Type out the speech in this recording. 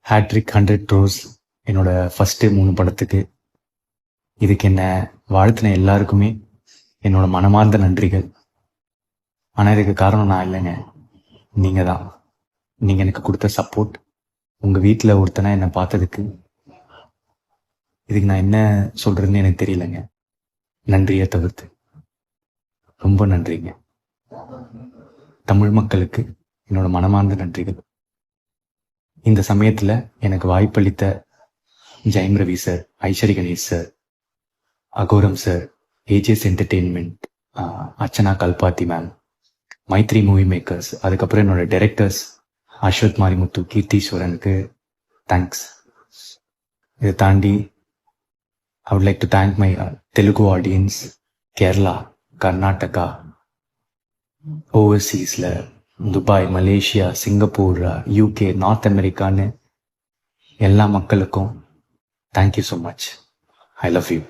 Hat-trick 100 cross என்னோட first 3 படத்துக்கு. இதுக்கு என்ன வாழ்த்தின எல்லாருக்குமே என்னோட மனமார்ந்த நன்றிகள். ஆனால் இதுக்கு காரணம் நான் இல்லைங்க, நீங்கள் தான். நீங்கள் எனக்கு கொடுத்த சப்போர்ட், உங்கள் வீட்டில் ஒருத்தனை என்னை பார்த்ததுக்கு, இதுக்கு நான் என்ன சொல்கிறதுன்னு எனக்கு தெரியலைங்க. நன்றியை தவிர்த்து ரொம்ப நன்றிங்க. தமிழ் மக்களுக்கு என்னோட மனமார்ந்த நன்றிகள். இந்த சமயத்தில் எனக்கு வாய்ப்பளித்த Jayam Ravi sir, Ishari Ganesh sir, Aghoram sir, AGS entertainment, Archana Kalpathi ma'am, Mythri movie makers, அதுக்கப்புறம் என்னோட டைரக்டர்ஸ் அஸ்வத் மாரிமுத்து, கீர்த்தீஸ்வரனுக்கு தேங்க்ஸ். இதை தாண்டி I would like to thank my Telugu audience, Kerala, Karnataka, overseasல Dubai, Malaysia, Singapore, UK, north அமெரிக்கான்னு எல்லா மக்களுக்கும் thank you so much. I love you.